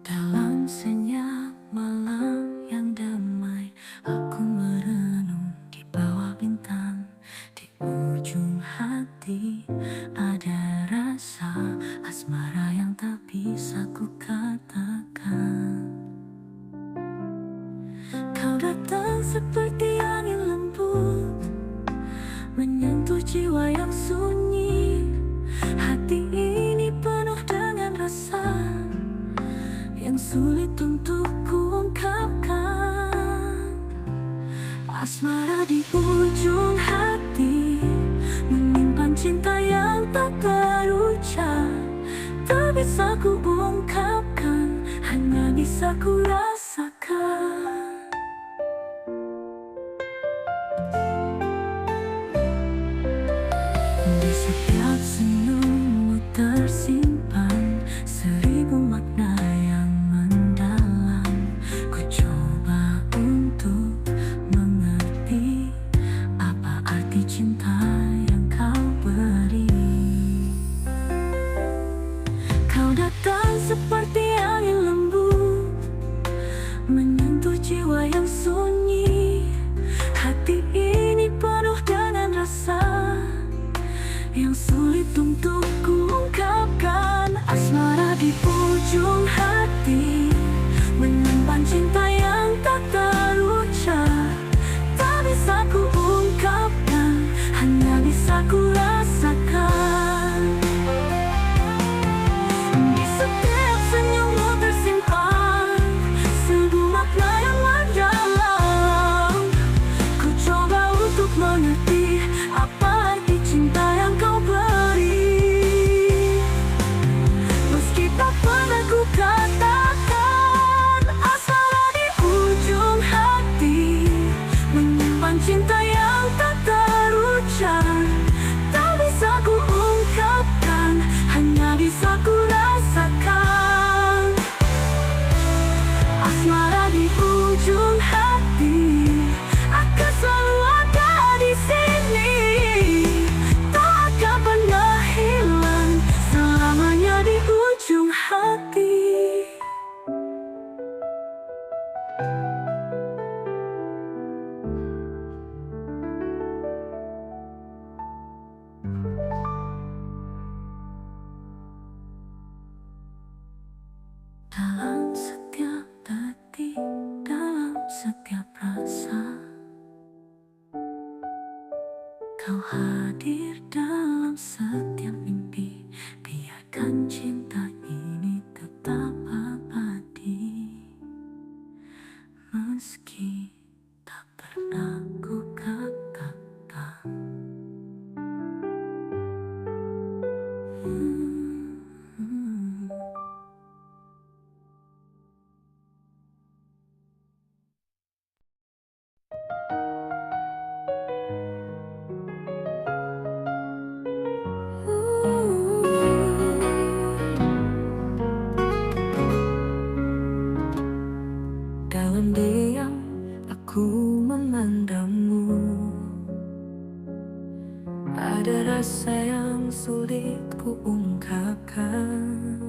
Dalam senyap malam yang damai, aku merenung di bawah bintang. Di ujung hati ada rasa asmara yang tak bisa ku katakan. Kau datang seperti angin lembut, menyentuh jiwa yang sunyi. Hati ini penuh dengan rasa yang sulit untuk kuungkapkan. Asmara di ujung hati menyimpan cinta yang tak terucap. Tak bisa ku ungkapkan, hanya bisa ku rasakan. Di setiap senyummu tersimpan seribu makna yang mendalam. Ku coba untuk mengerti apa arti cinta yang kau beri. Kau datang seperti angin lembut, menyentuh jiwa yang sunyi. Hati ini penuh dengan rasa yang sulit untuk kuungkapkan. Asmara di ujung hati menyimpan cinta yang tak terucap. Tak bisa ku ungkapkan, hanya bisa ku rasakan. Di setiap senyummu tersimpan seribu makna yang mendalam. Ku coba untuk mengerti apa arti cinta yang kau beri. Meski tak pernah ku katakan, asmara di ujung hati menyimpan cinta yang tak terucap. Tak bisa ku ungkapkan, hanya bisa ku rasakan. Asmara di ujung hati akan selalu ada di sini. Tak akan pernah hilang, selamanya di ujung hati. Dalam setiap detik, dalam setiap rasa, kau hadir dalam setiap mimpi. Biarkan cinta ini tetap abadi, meski tak pernah ku katakan. Dalam diam aku memandangmu, ada rasa yang sulit ku ungkapkan.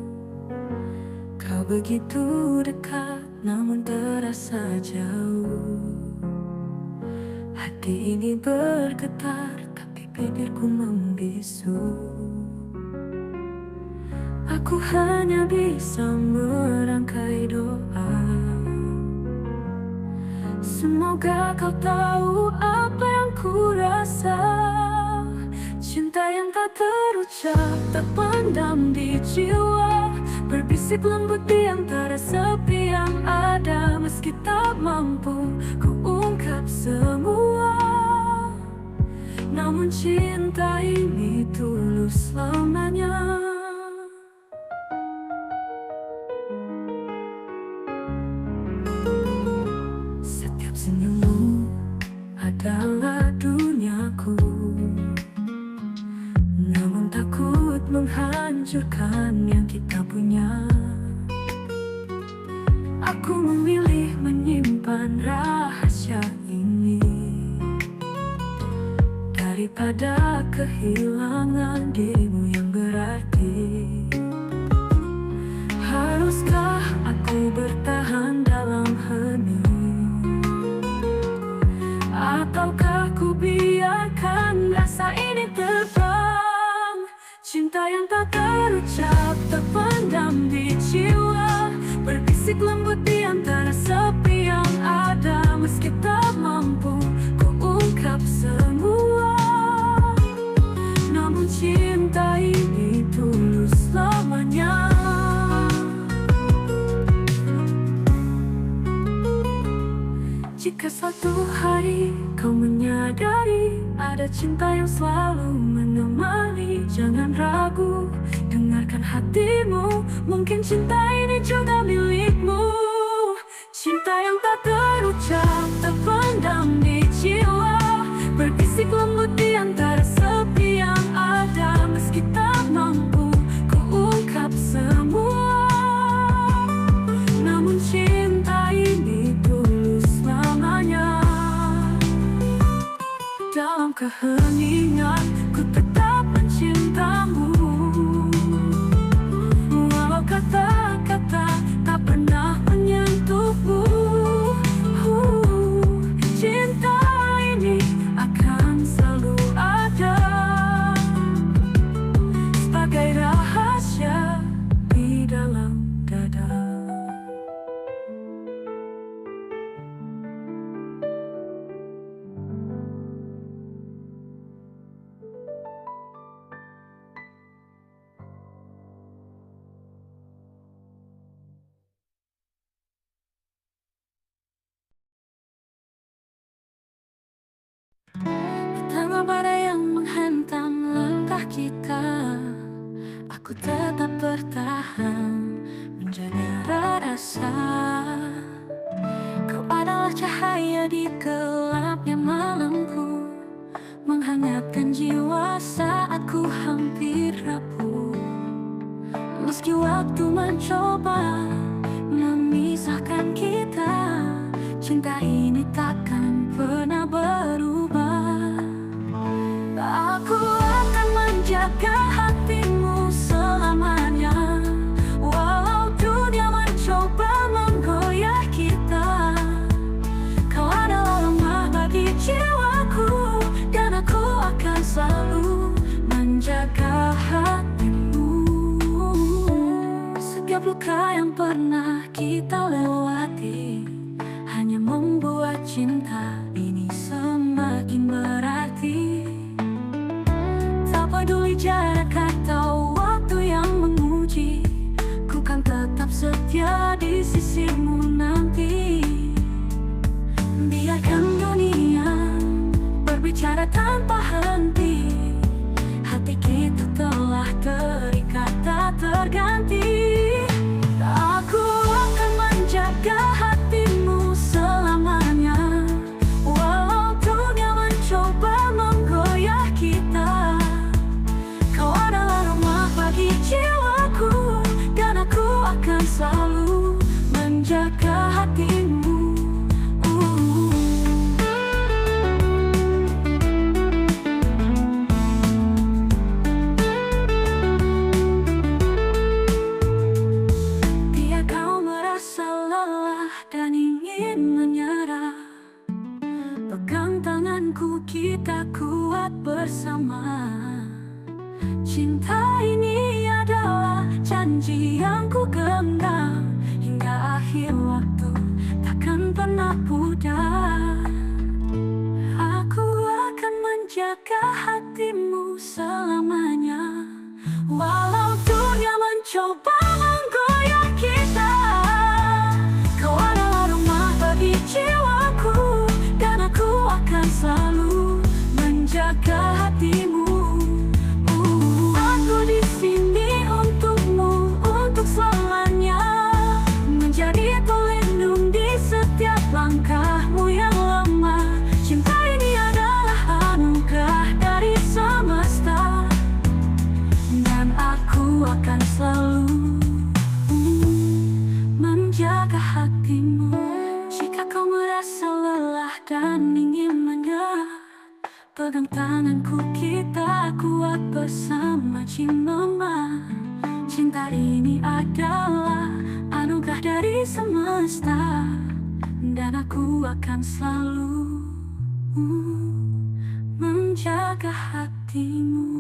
Kau begitu dekat namun terasa jauh. Hati ini bergetar tapi bibirku membisu. Aku hanya bisa merangkai doa, semoga kau tahu apa yang ku rasa. Cinta yang tak terucap, terpendam di jiwa, berbisik lembut di antara sepi yang ada. Meski tak mampu ku ungkap semua, namun cinta ini tulus selamanya. Setiap senyummu adalah duniaku, namun takut menghancurkan yang kita punya. Aku memilih menyimpan rahasia ini, daripada kehilangan dirimu yang berarti. Haruskah aku bertahan dalam hening, ataukah ku biarkan rasa ini terbang? Cinta yang tak terucap, terpendam di jiwa, berbisik lembut di antara sepi yang ada. Meski tak mampu ku ungkap semua, namun cinta ini tulus selamanya. Jika suatu hari kau menyadari ada cinta yang selalu menemani, jangan ragu, dengarkan hatimu, mungkin cinta ini juga milikmu. Cinta yang tak terucap, terpendam di jiwa, berbisik lembut di antara sepi yang ada. Meski tak mampu ku ungkap semua, namun cinta ini tulus selamanya. Dalam keheningan ku tetap mencintamu, walau kata-kata tak pernah menyentuhmu. Cinta ini akan selalu ada sebagai rahasia di dalam dada. Tengah badai yang menghantam langkah kita, aku tetap bertahan menjaga rasa. Kau adalah cahaya di gelapnya malamku, menghangatkan jiwa saat ku hampir rapuh. Meski waktu mencoba memisahkan kita, cinta ini takkan pernah berubah. Aku akan menjaga hatimu selamanya, walau dunia mencoba menggoyah kita. Kau adalah lemah bagi jiwaku, dan aku akan selalu menjaga hatimu. Setiap luka yang pernah kita lewati hanya membuat cinta ini semakin berarti. Tak peduli jarak atau waktu yang menguji, ku kan tetap setia di sisimu nanti. Biarkan dunia berbicara tanpa henti, hati kita telah terikat tak terganti. Aku akan menjaga hatimu selamanya, walau dunia mencoba menggoyah kita. Kau adalah rumah bagi jiwaku, dan aku akan selalu menjaga hatimu. Bila kau merasa lelah dan ingin menyerah, pegang tanganku, kita kuat bersama. Cinta ini adalah janji yang ku genggam, hingga akhir waktu takkan pernah pudar. Aku akan menjaga hatimu selamanya, walau dunia mencoba menggoyah kita. Kau adalah rumah bagi jiwaku, dan aku akan selalu menjaga hatimu. Aku di sini untukmu, untuk selamanya, menjadi pelindung di setiap langkahmu yang lemah. Cinta ini adalah anugerah dari semesta, dan aku akan selalu menjaga hatimu. Jika kau merasa lelah dan ingin menyerah, pegang tanganku, kita kuat bersama Cimama. Cinta ini adalah anugerah dari semesta, dan aku akan selalu menjaga hatimu.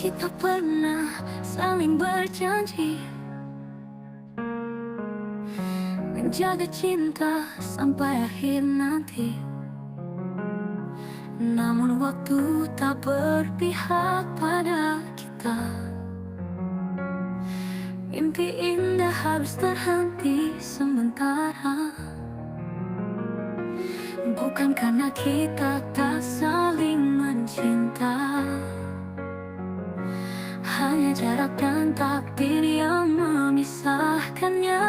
Kita pernah saling berjanji menjaga cinta sampai akhir nanti. Namun waktu tak berpihak pada kita. Mimpi indah harus terhenti sementara, bukan karena kita tak saling mencinta, hanya jarak dan takdir yang memisahkannya.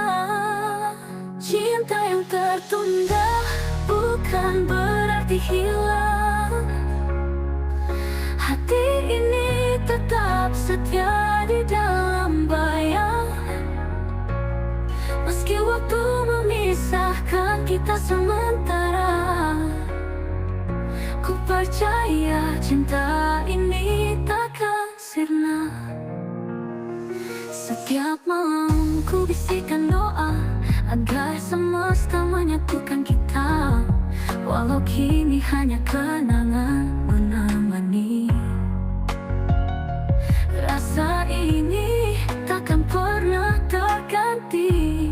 Cinta yang tertunda bukan berarti hilang. Hati ini tetap setia di dalam bayang. Meski waktu memisahkan kita sementara, ku percaya cinta ini takkan sirna. Setiap malam ku bisikan doa agar semesta menyatukan kita, walau kini hanya kenangan menemani. Rasa ini takkan pernah terganti.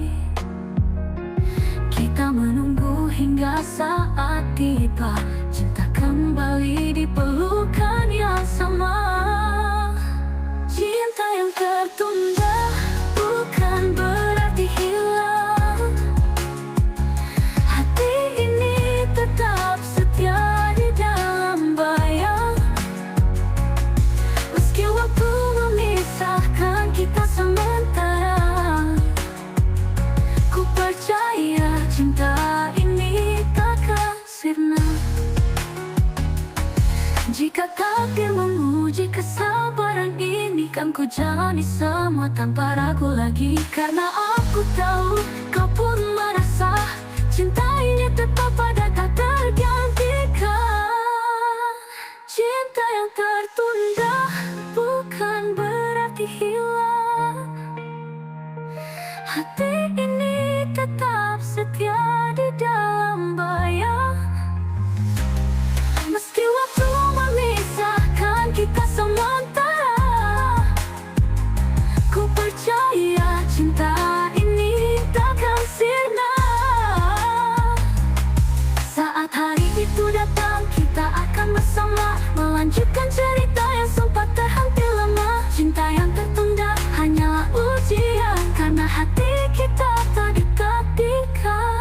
Kita menunggu hingga saat tiba, cinta kembali di pelukan yang sama. Cinta yang tertunda bukan berarti hilang. Hati ini tetap setia di dalam bayang. Meski waktu memisahkan kita sementara, ku percaya cinta ini takkan sirna. Jika takdir menguji kesabaran ini, kan ku jalani semua tanpa ragu lagi. Karena aku tahu kau pun merasa cinta ini tetap ada, tak tergantikan. Cinta yang tertunda bukan berarti hilang. Hati ini tetap setia di dalam bayang. Meski waktu memisahkan kita sementara, ku percaya cinta ini takkan sirna. Saat hari itu datang, kita akan bersama melanjutkan cerita yang sempat terhenti lama. Cinta yang tertunda hanyalah ujian, karena hati kita tak ditakdirkan.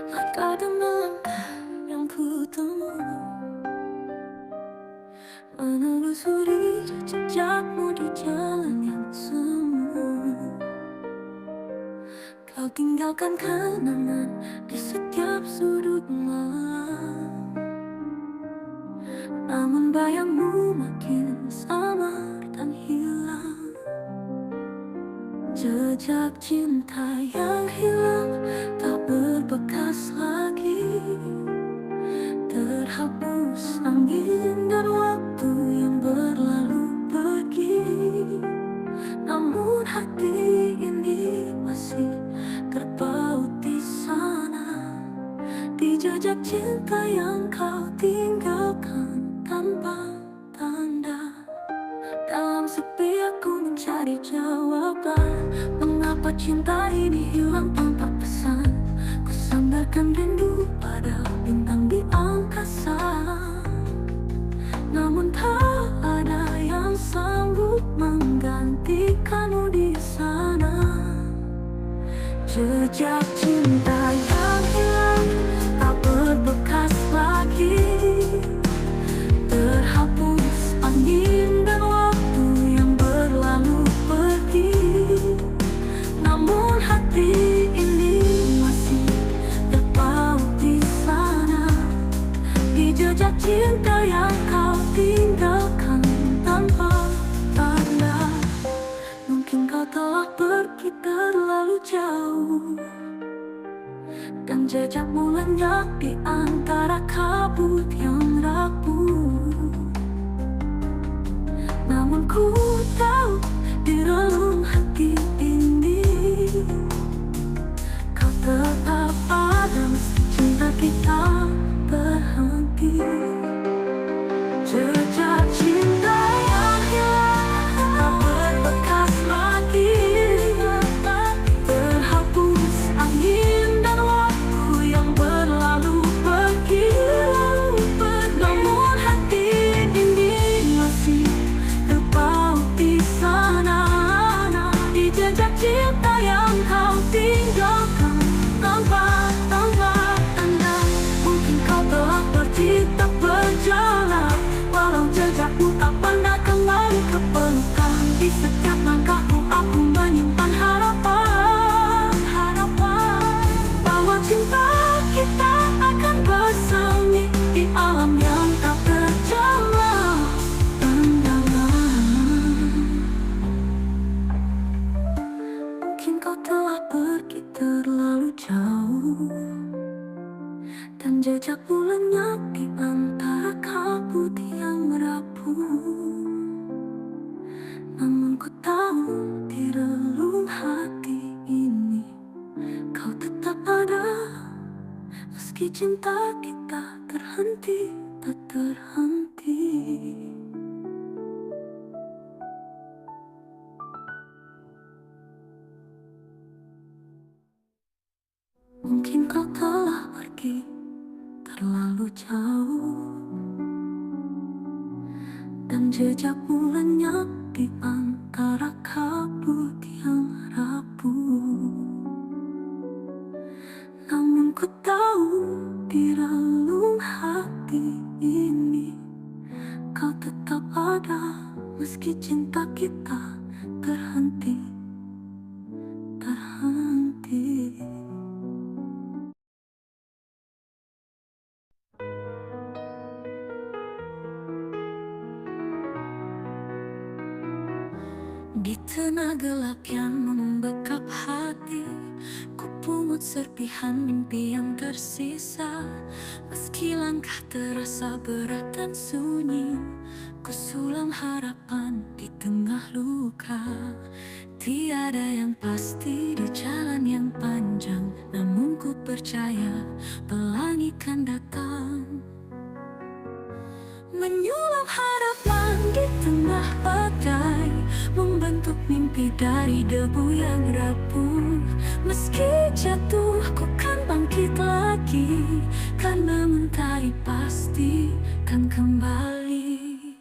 Maka demi langkah yang ku temui, menelusuri jejakmu di jalan yang semu. Kau tinggalkan kenangan di setiap sudut malam, namun bayangmu makin samar dan hilang. Jejak cinta yang hilang tak berbekas lagi, terhapus angin dan waktu yang berlalu pergi. Namun hati ini masih terpaut di sana, di jejak cinta yang kau tinggalkan tanpa tanda. Dalam sepi aku mencari jawaban, mengapa cinta ini hilang tanpa pesan. Ku sandarkan rindu pada bintang di angkasa, namun tak ada yang sama. jejak cinta yang kau tinggalkan tanpa tanda. Mungkin kau telah pergi terlalu jauh, dan jejakmu lenyap di antara kabut yang rapuh. Namun ku tahu di relung hati ini kau tetap ada meski cinta kita berhenti. Jejak cinta yang hilang tak berbekas lagi, terhapus angin dan waktu yang berlalu pergi. Namun hati ini masih terpaut di sana, di jejak cinta yang kau tinggalkan tanpa tanda. Mungkin kau telah pergi tak berjalan, walau jejakmu tak pernah kembali ke pelukan. Di setiap langkahku aku menyimpan harapan bahwa cinta kita akan bersemi di alam yang tak terjamah pandangan. Mungkin kau telah pergi terlalu jauh, dan jejakmu lenyap di antara kabut yang rapuh. Namun ku tahu di relung hati ini kau tetap ada, meski cinta kita terhenti, tak terhenti. Mungkin kau telah pergi terlalu jauh, dan jejakmu lenyap di antara kabut yang rapuh. Namun ku tahu di relung hati ini kau tetap ada, meski cinta kita terhenti. Di tengah gelap yang membekap hati, ku pungut serpihan mimpi yang tersisa. Meski langkah terasa berat dan sunyi, ku sulam harapan di tengah luka. Tiada yang pasti di jalan yang panjang, namun ku percaya pelangi kan datang. Menyulam harapan di tengah badai, membentuk mimpi dari debu yang rapuh. Meski jatuh, ku kan bangkit lagi, karena mentari pasti kan kembali.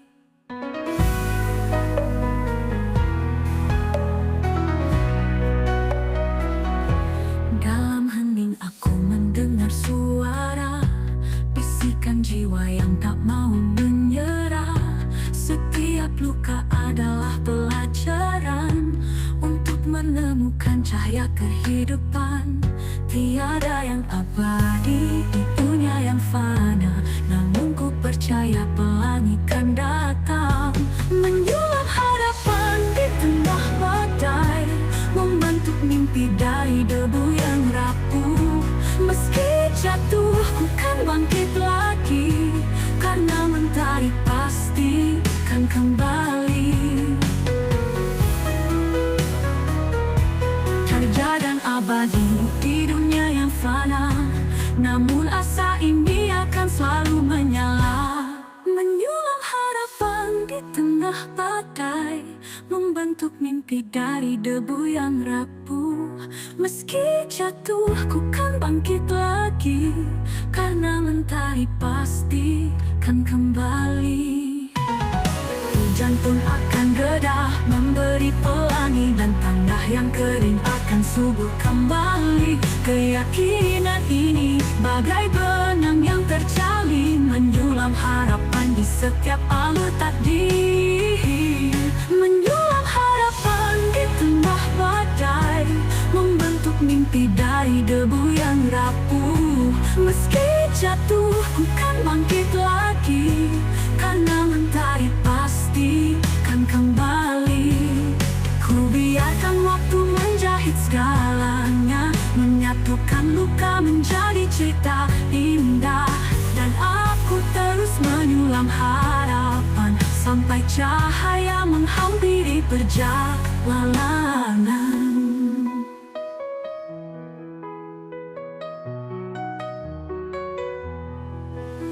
Dalam hening aku mendengar suara, bisikan jiwa yang tak mau menyerah. Setiap luka adalah pelajaran untuk menemukan cahaya kehidupan. Tiada yang abadi di dunia yang fana, namun ku percaya pelangi kan datang. Menyulam harapan di tengah badai, membentuk mimpi dari debu yang rapuh. Meski jatuh, ku kan bangkit lagi, karena mentari pasti kan kembali. Cahaya dan abadi di dunia yang fana, namun asa ini akan selalu menyala. Menyulam harapan di tengah badai, membentuk mimpi dari debu yang rapuh. Meski jatuh, ku kan bangkit lagi, karena mentari pasti kan kembali. Hujan pun akan reda, memberi pelangi, dan tanah yang kering akan subur kembali. Keyakinan ini bagai benang yang terjalin, menyulam harapan di setiap alur takdir. Menyulam harapan di tengah badai, membentuk mimpi dari debu yang rapuh. Meski jatuh, ku kan bangkit lagi, cahaya menghampiri perjalanan.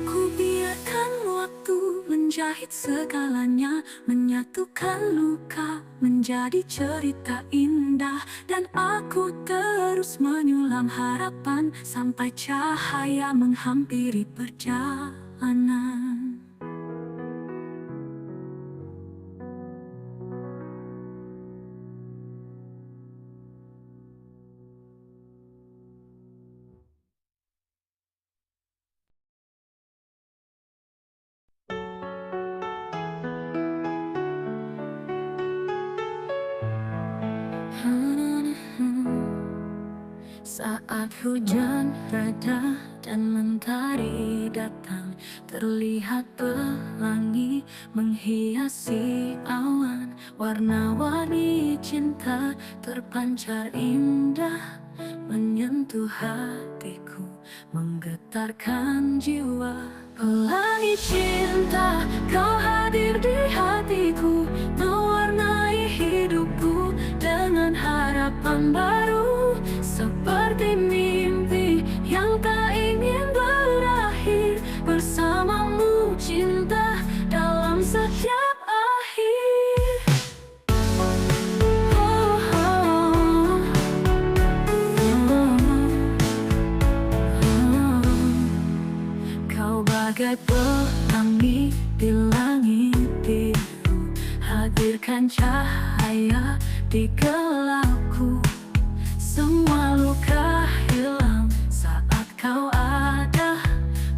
Ku biarkan waktu menjahit segalanya, menyatukan luka menjadi cerita indah. Dan aku terus menyulam harapan sampai cahaya menghampiri perjalanan. Saat hujan reda dan mentari datang, terlihat pelangi menghiasi awan. Warna-warni cinta terpancar indah, menyentuh hatiku, menggetarkan jiwa. Pelangi cinta, kau hadir di hatiku, mewarnai hidupku dengan harapan baru. Seperti mimpi yang tak ingin berakhir, bersamamu cinta dalam setiap akhir. Oh, oh, oh. Kau bagai pelangi di langit biru, hadirkan cahaya di gelapku. Semua luka hilang saat kau ada,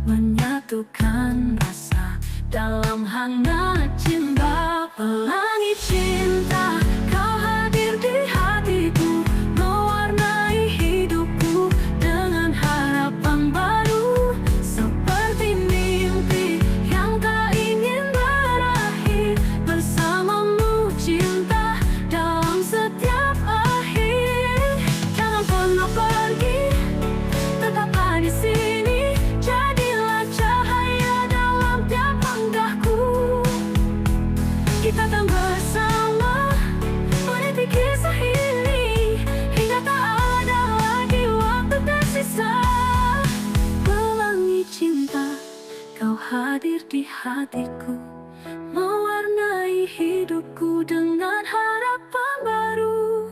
menyatukan rasa dalam hangat cinta. Pelangi cinta, kau hadir di hatiku, mewarnai hidupku dengan harapan baru. Seperti mimpi yang tak ingin berakhir, bersamamu cinta dalam setiap akhir. Jangan pernah pergi, tetaplah di sini. Jadilah cahaya dalam tiap langkahku. Kita akan bersama meniti kisah ini hingga tak ada lagi waktu tersisa. Pelangi cinta, kau hadir di hatiku, mewarnai hidupku dengan harapan baru.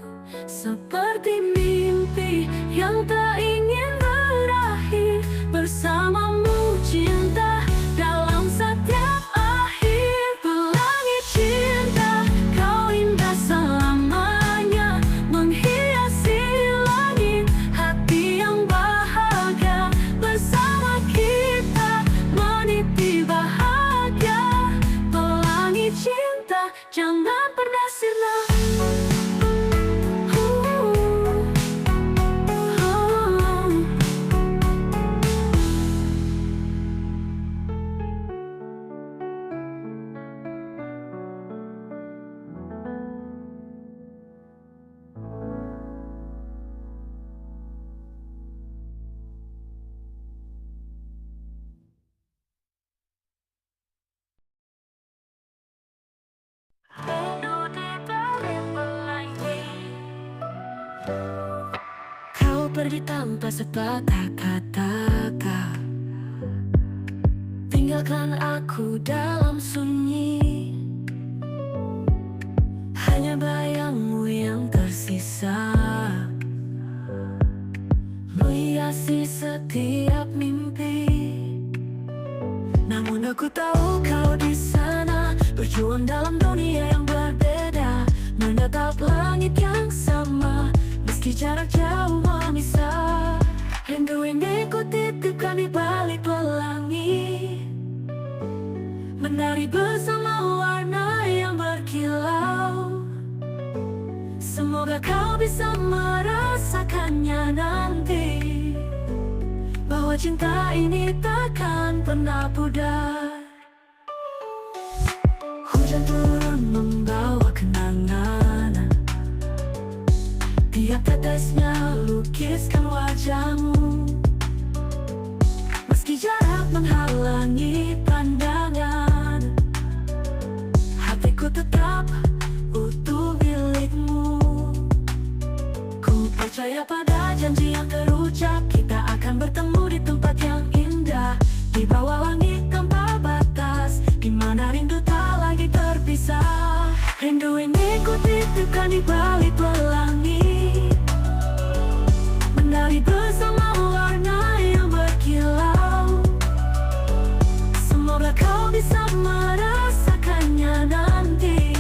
Seperti mimpi yang tak ingin berakhir, bersamamu cinta dalam setiap akhir. Pelangi cinta, kau indah selamanya, menghiasi langit. Hati yang bahagia bersama kita, meniti bahagia. Pelangi cinta, jangan pernah sirna. Kau pergi tanpa sepatah kata, tinggalkan aku dalam sunyi. Hanya bayangmu yang tersisa, menghiasi setiap mimpi. Namun aku tahu kau di sana, berjuang dalam dunia yang berbeda, menatap langit yang sama, meski jarak jauh memisah. Rindu ini ku titipkan di balik pelangi, menari bersama warna yang berkilau. Semoga kau bisa merasakannya nanti, bahwa cinta ini takkan pernah pudar. Hujan turun membawa kenangan, tiap tetesnya lukiskan wajahmu. Meski jarak menghalangi pandangan, hati Terikat pada janji yang terucap, kita akan bertemu di tempat yang indah, di bawah langit tanpa batas, di mana rindu tak lagi terpisah. Rindu ini ku titipkan di balik pelangi, menari bersama warna yang berkilau. Semoga kau bisa merasakannya nanti,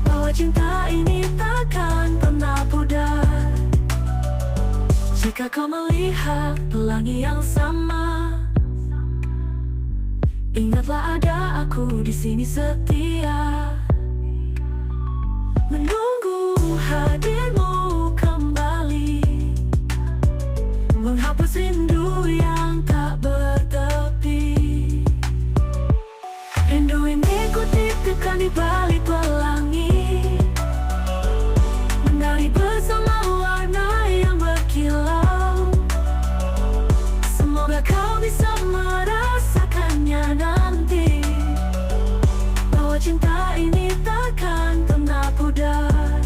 bahwa cinta ini takkan pernah pudar. Jika kau melihat pelangi yang sama, ingatlah ada aku di sini setia, menunggu hadirmu kembali, menghapus rindu yang tak bertepi. Rindu ini ku titipkan di balik pelangi, menari bersama warna yang berkilau. Semoga kau bisa merasakannya nanti, bahwa cinta ini takkan pernah pudar.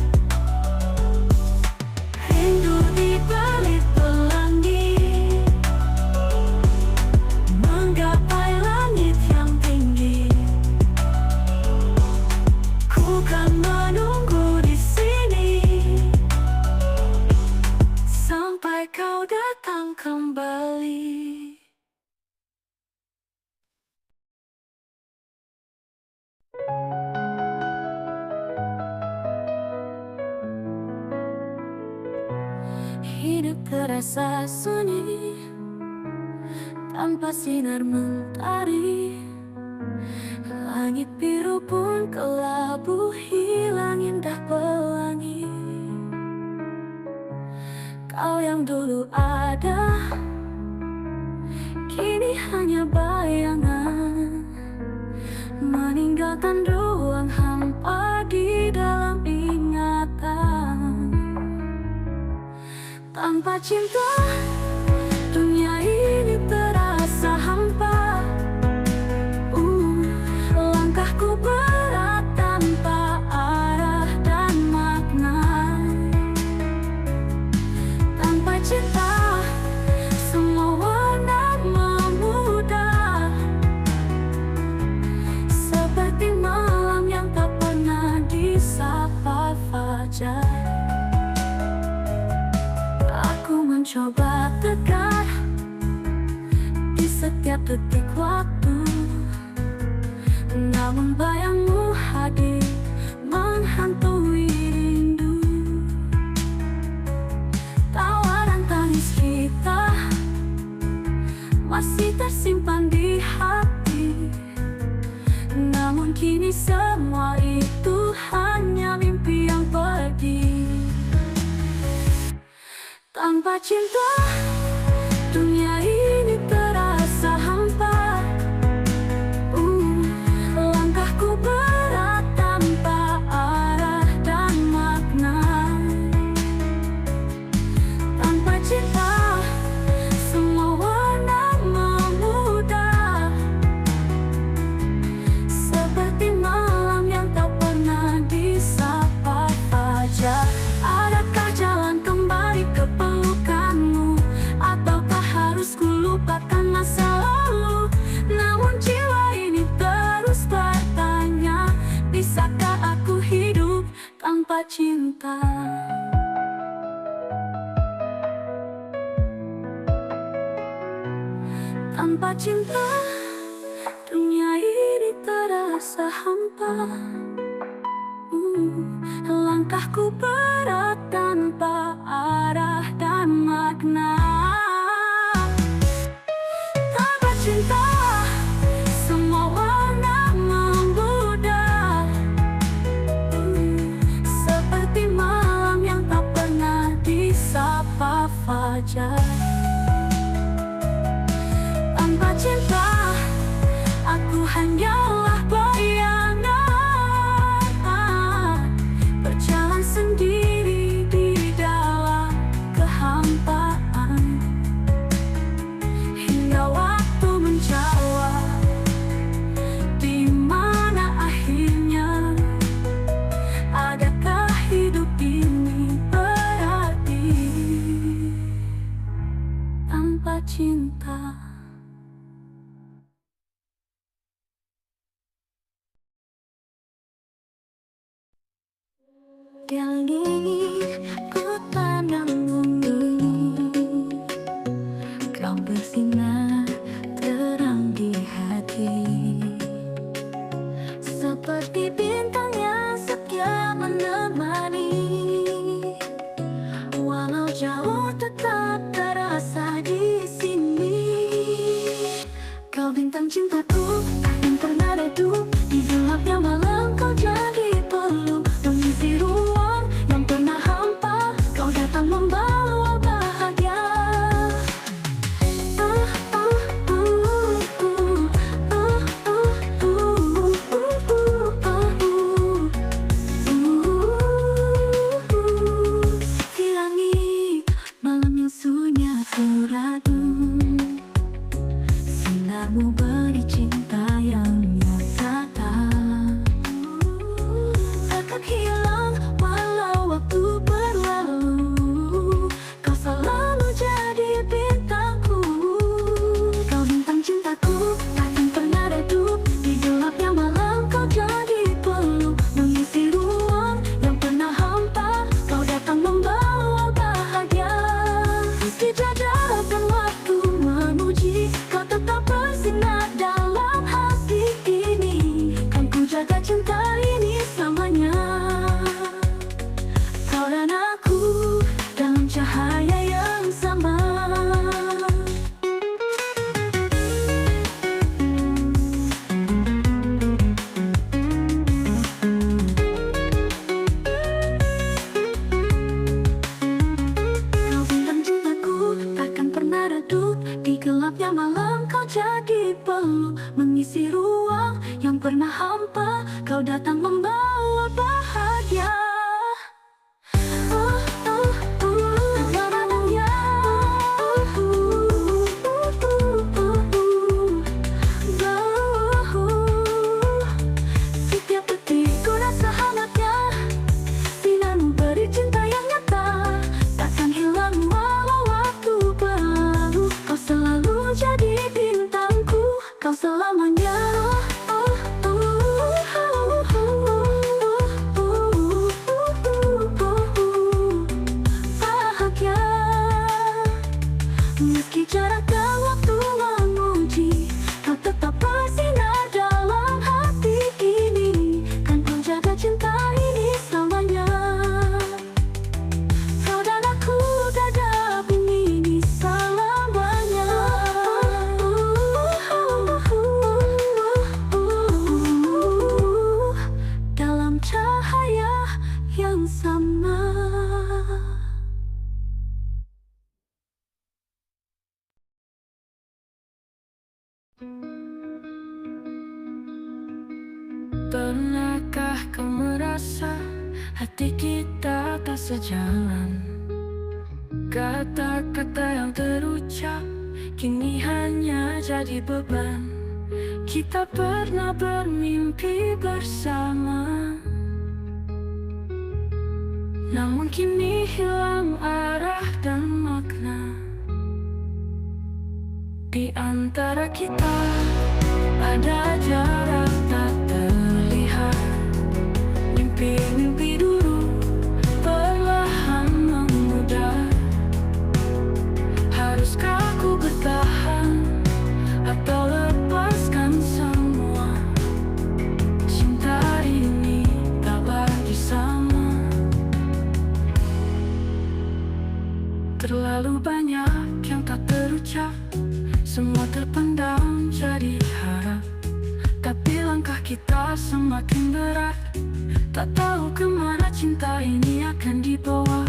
Rindu di balik pelangi, menggapai langit yang tinggi. Ku kan menunggu di sini sampai kau datang kembali. Hidup terasa sunyi tanpa sinar mentari, langit biru pun kelabu, hilang indah pelangi. Kau yang dulu ada, kini hanya bayangan, meninggalkan ruang hampa di dalam ingatan. Tanpa cinta, dunia ini terasa hampa. Langkahku berat tanpa arah dan makna. Tanpa cinta, semua warna memudar, seperti malam yang tak pernah disapa fajar. Aku mencoba tegar di setiap detik waktu, namun bayangmu hadir menghantui rindu. Tawa dan tangis kita masih tersimpan di hati, namun kini semua itu hanya mimpi yang pergi. Tanpa cinta, dunia ini terasa hampa. Langkahku berat tanpa arah dan makna. Tanpa cinta, semua warna memudar, seperti malam yang tak pernah disapa fajar. Adakah jalan kembali ke pelukanmu, ataukah harus ku lupakan masa lalu? Namun jiwa ini terus bertanya, bisakah aku hidup tanpa cinta? Tanpa cinta, dunia ini terasa hampa. Langkahku berat tanpa arah dan makna. Tanpa cinta, semua warna memudar, seperti malam yang tak pernah disapa fajar. Tanpa cinta, aku hanyalah bayangan, berjalan sendiri di dalam kehampaan. yang ingin ku tanammu dulu. Kau bersinar terang di hati, seperti bintang yang setia menemani. Walau jauh tetap terasa di sini. Kau bintang cintaku, takkan pernah redup. Di gelapnya malam kau jadi peluk, mengisi ruang yang pernah hampa. Kau datang membawa bahagia. Di langit malam yang sunyi aku radu, sinarmu beri cinta yang nyata, takkan hilang walau waktu berlalu. Kau selalu jadi bintangku. Kau bintang cintaku, takkan pernah redup. Di gelapnya malam kau jadi peluk, mengisi ruang yang pernah hampa. Kau datang membawa bahagia. Meski jarak dan waktu memuji, kau tetap bersinar dalam hati ini. Kan ku jaga cinta ini selamanya. Kau dan aku dalam cahaya yang sama. Kau bintang cintaku, takkan pernah redup. Di gelapnya malam kau jadi peluk, mengisi ruang yang pernah hampa. Kau datang membawa bahagia. Setiap detik ku rasa hangatnya, sinarmu beri cinta yang nyata, takkan hilang walau waktu berlalu. Kau selalu jadi bintangku, kau selamanya. Bahagia. Meski jarak dan waktu menguji, kau tetap bersinar dalam hati ini. Kan ku jaga cinta ini selamanya. Kau dan aku tetap ini selamanya. Dalam cahaya yang sama. Pernahkah kau merasa hati kita tak sejalan? Kata-kata yang terucap kini hanya jadi beban. Kita pernah bermimpi bersama, namun kini hilang arah dan makna. Di antara kita ada jarak tak terlihat. Mimpi-mimpi dulu perlahan memudar. Haruskah ku bertahan atau lepaskan semua? Cinta ini tak lagi sama. Terlalu banyak yang tak terucap, semua terpendam jadi harap. Tapi langkah kita semakin berat, tak tahu kemana cinta ini akan dibawa.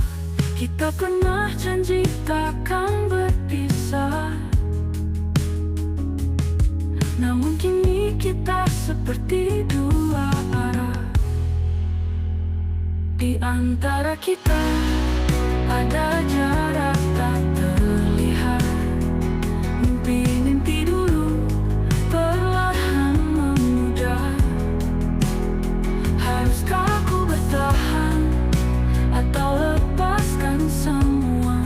Kita pernah janji takkan berpisah, namun kini kita seperti dua arah. Di antara kita ada jarak tak terlihat. Mimpi-mimpi dulu perlahan memudar. Haruskah ku bertahan atau lepaskan semua?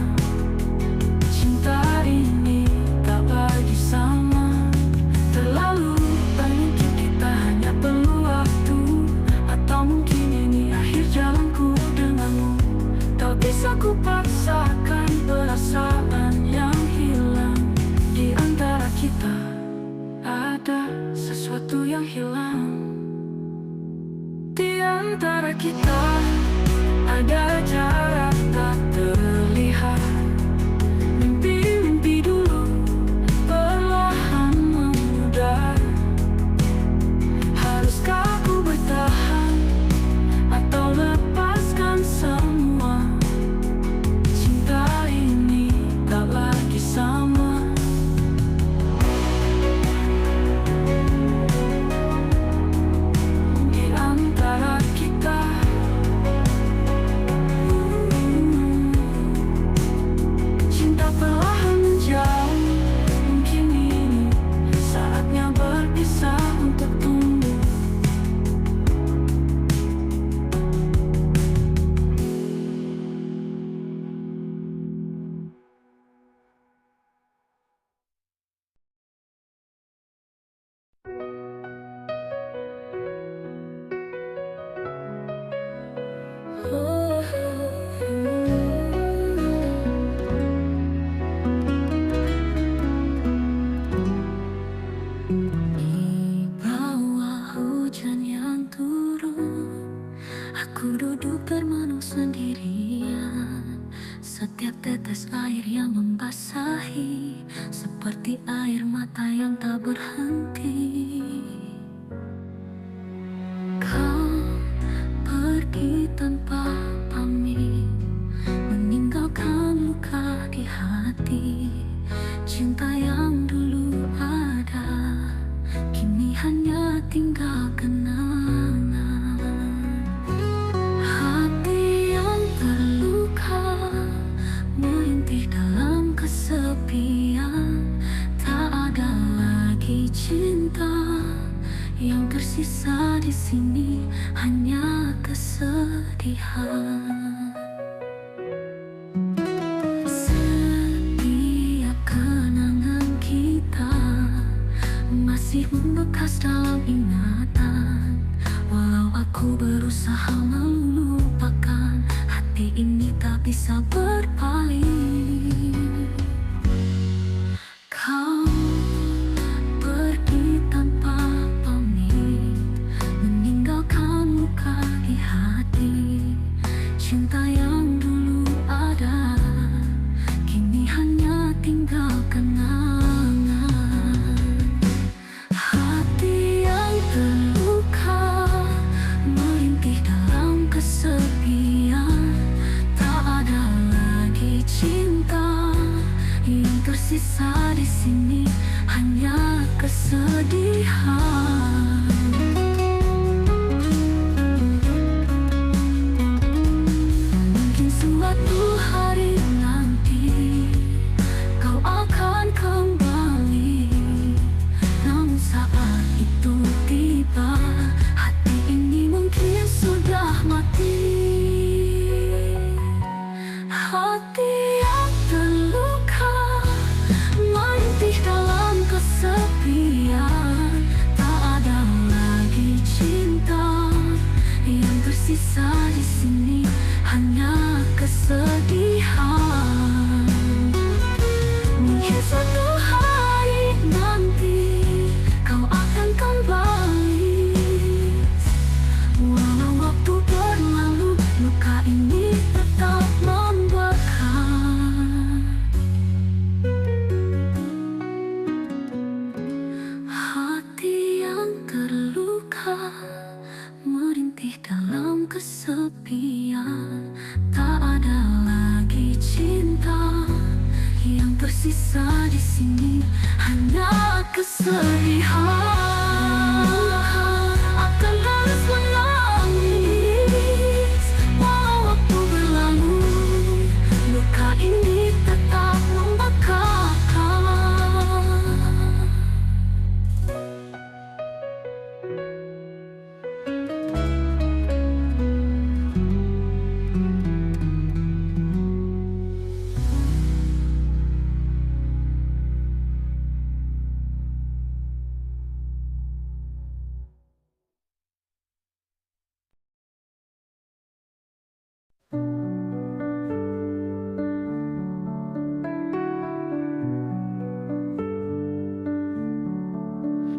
Cinta ini tak lagi sama. Terlalu banyak kita hanya perlu waktu, atau mungkin ini akhir jalanku dengan sesuatu yang hilang. Di antara kita ada jarak tak terlihat. Mimpi-mimpi dulu perlahan memudar. Haruskah aku bertahan atau lepaskan semua? Cinta ini tak lagi sama. Di antara kita cinta perlahan menjauh. Mungkin ini saatnya berpisah untuk tumbuh. Di bawah hujan yang turun, aku duduk termenung sendirian. Setiap tetes air yang membasahi, seperti air mata yang tak berhenti. Kau pergi tanpa pamit, meninggalkan luka di hati. Cinta yang dulu ada, kini hanya tinggal kenangan. Hati yang terluka merintih dalam kesepian. Tak ada lagi cinta, yang tersisa di sini hanya kesedihan. Setiap kenangan kita masih membekas dalam ingatan. Walau aku berusaha melupakan, hati ini tak bisa berpaling. Kau pergi tanpa pamit, meninggalkan luka di hati. Cinta yang dulu ada, kini hanya tinggal kenangan. Hati yang terluka merintih dalam kesepian. Tak ada lagi cinta, yang tersisa di sini hanya kesedihan. Mungkin suatu hari nanti kau akan kembali, namun saat itu tiba, hati ini mungkin sudah mati. Hati yang terluka merintih dalam kesepian. Tak ada lagi cinta, yang tersisa di sini hanya kesedihan. Mungkin suatu hari nanti kau akan kembali, walau waktu berlalu, luka ini tetap membekas. Hati yang terluka merintih dalam kesepian. Tak ada lagi cinta, yang tersisa di sini hanya kesedihan. Akan harus menangis, walau waktu berlalu, luka ini tetap membekas.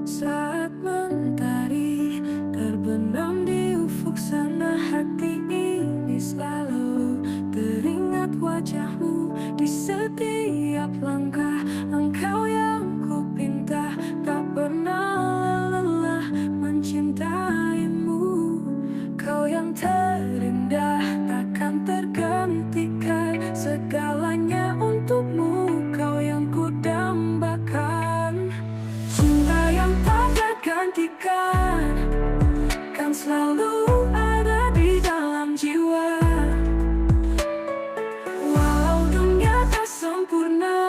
Saat tergantikan, kan selalu ada di dalam jiwa. Walau dunia tak sempurna,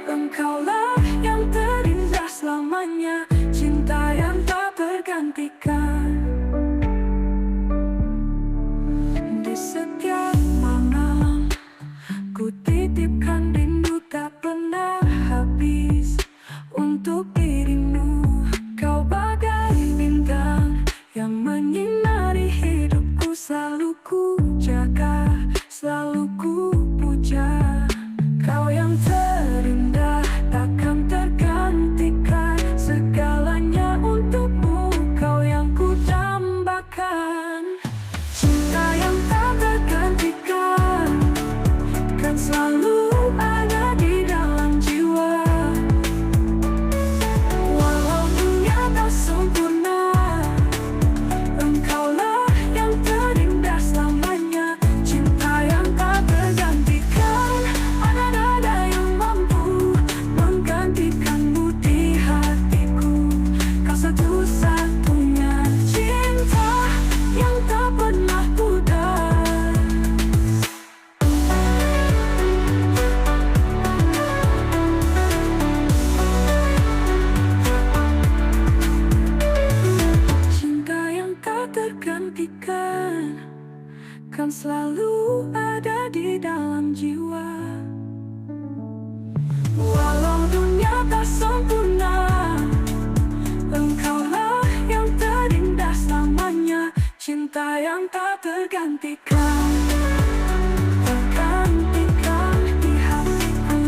engkaulah yang terindah selamanya, cinta yang tak tergantikan. Di setiap malam ku titipkan rindu tak pernah habis untuk dirimu. Kau bagai bintang yang menyinari hidupku, selalu ku jaga, selalu ku puja. Kau yang terindah takkan tergantikan, segalanya untukmu, kau yang ku dambakan. Cinta yang tak tergantikan, kan selalu ada di dalam jiwa. Walau dunia tak sempurna, engkaulah yang terindah selamanya, cinta yang tak tergantikan. Ada yang mampu menggantikanmu di hatiku, kau satu-satunya cinta yang tak pernah pudar. Cinta yang tak tergantikan, kan selalu ada di dalam jiwa. Walau dunia tak sempurna, engkaulah yang terindah selamanya, cinta yang tak tergantikan. Tergantikan di hatiku,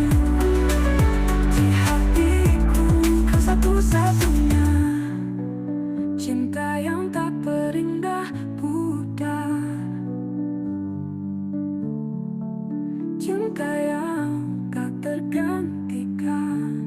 di hatiku, kau satu-satunya cinta yang tak perindah pudar, cinta yang tak tergantikan.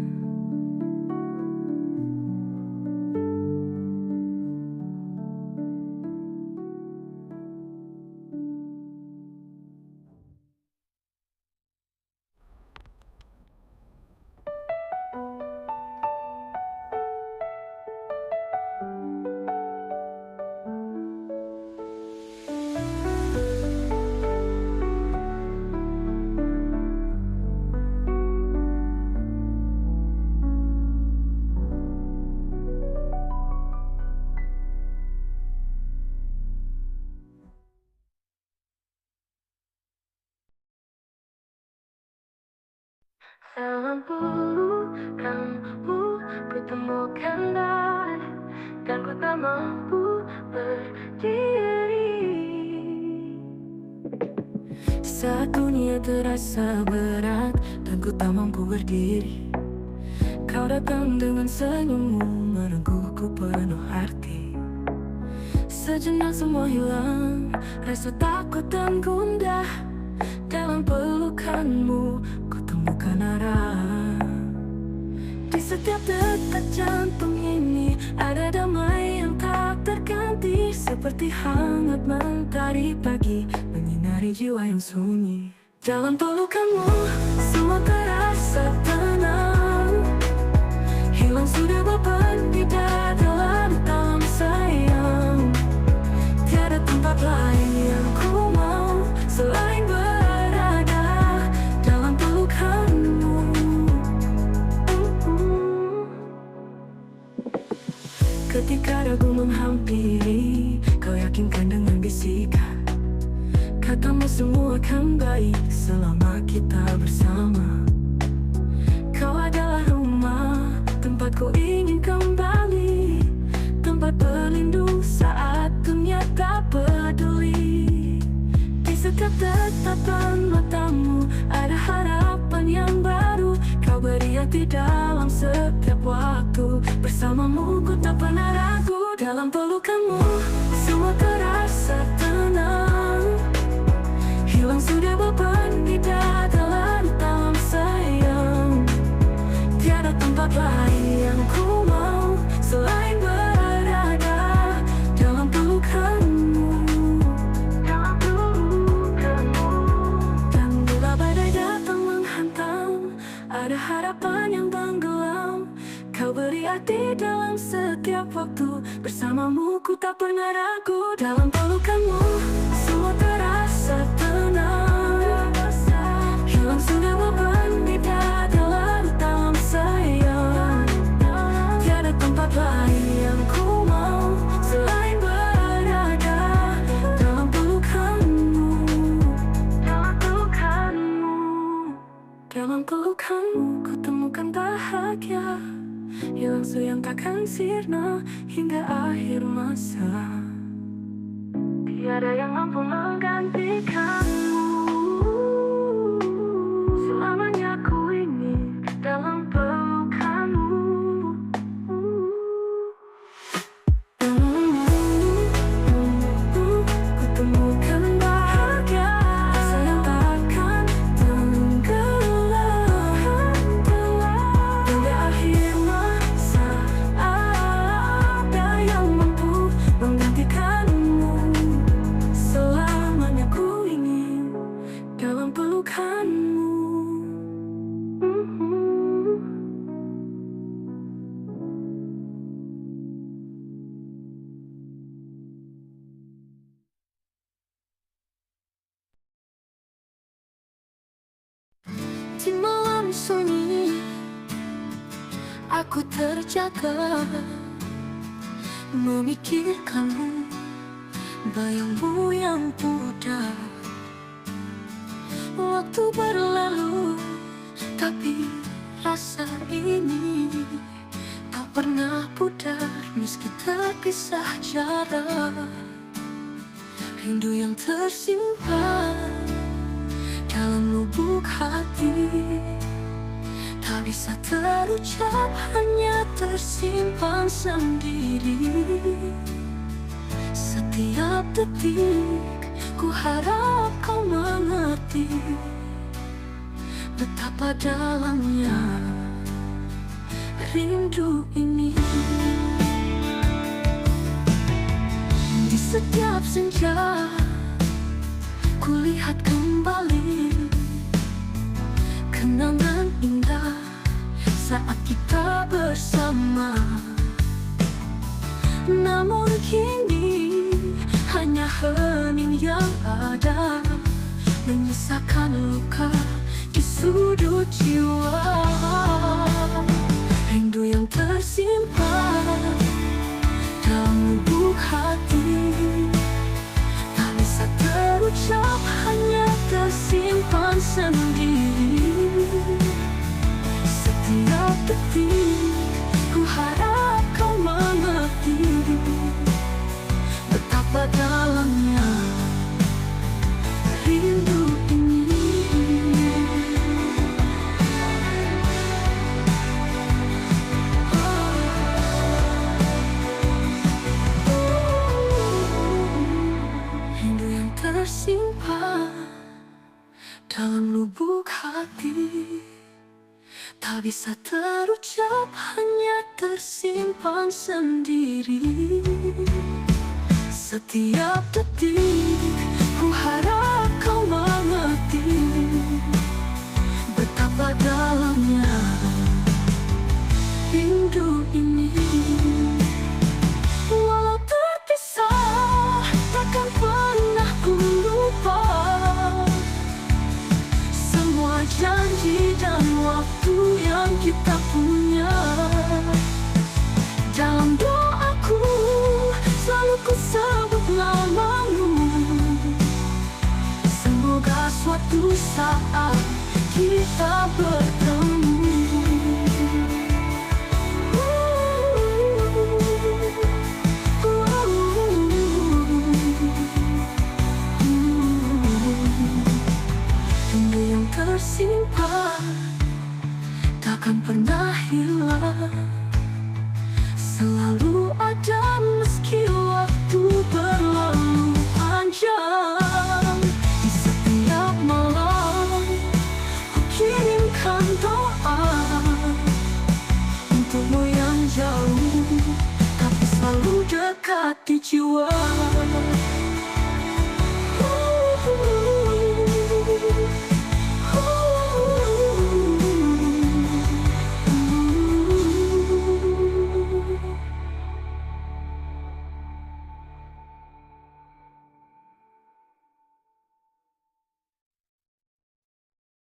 Dalam pelukanmu kutemukan damai, dan ku tak mampu berdiri. Saat dunia terasa berat dan ku tak mampu berdiri, kau datang dengan senyummu menungguku penuh arti. Sejenak semua hilang, rasa takut dan gundah. Dalam pelukanmu ku temukan arah. Di setiap detak jantung ini ada damai yang tak terganti, seperti hangat mentari pagi menyinari jiwa yang sunyi. Dalam pelukanmu semua terasa tenang, hilang sudah beban di dada dalam sayang. Tiada tempat lain yang ku mau selain berada dalam pelukanmu. Ketika ragu menghampiri, kau yakinkan dengan bisikan, katamu semua akan baik selama kita bersama. Kau adalah rumah, tempat ku ingin kembali, tempat berlindung saat dunia tak peduli. Di setiap tatapan matamu ada harapan yang baru, kau beri hati dalam setiap waktu. Bersamamu ku tak pernah ragu, dalam pelukanmu semua terasa tenang, hilang sudah beban di dada dalam sayang. Tiada tempat lain yang ku mau selain berada dalam pelukanmu. Dalam pelukanmu. Dan bila badai datang menghantam, ada harapan yang tenggelam, kau beri hati dalam setiap waktu. Bersamamu ku tak pernah ragu. Dalam pelukanmu semua terasa tenang. Hilang sudah beban di dada, lalu dalam sayang. Tiada tempat lain yang ku mau selain berada dalam pelukanmu. Dalam pelukanmu. Dalam pelukanmu ku temukan bahagia. Hilang yang takkan sirna hingga akhir masa. Tiada yang mampu menggantikanmu. Selamanya ku ingin dalam pelukanmu. Ku temukan bahagia, rasa yang takkan tenggelam hingga akhir masa. Ada yang mampu menggantikanmu. Selamanya ku ingin dalam pelukanmu. Di malam sunyi aku terjaga, memikirkanmu, bayangmu yang pudar. Waktu berlalu, tapi rasa ini tak pernah pudar. Meski terpisah jarak, rindu yang tersimpan dalam lubuk hati tak bisa terucap, hanya tersimpan sendiri. Setiap detik ku harap kau mengerti betapa dalamnya rindu ini. Di setiap senja ku lihat kembali kenangan indah saat kita bersama. Namun kini hanya hening yang ada, menyisakan luka di sudut jiwa. Rindu yang tersimpan dalam lubuk hati tak bisa terucap, hanya tersimpan sendiri. Setiap detik ku harap kau mengerti betapa dalamnya rindu ini. Rindu yang tersimpan dalam lubuk hati tak bisa terucap, hanya tersimpan sendiri. Setiap detik ku harap kau mengerti betapa dalamnya rindu ini. Walau terpisah, takkan pernah ku lupa semua janji dan waktu yang kita punya. Dalam doaku selalu ku sebut namamu. Semoga suatu saat kita bertemu. Rindu yang tersimpan takkan pernah hilang, selalu ada meski waktu berlalu panjang. Di setiap malam ku kirimkan doa untukmu yang jauh, tapi selalu dekat di jiwa.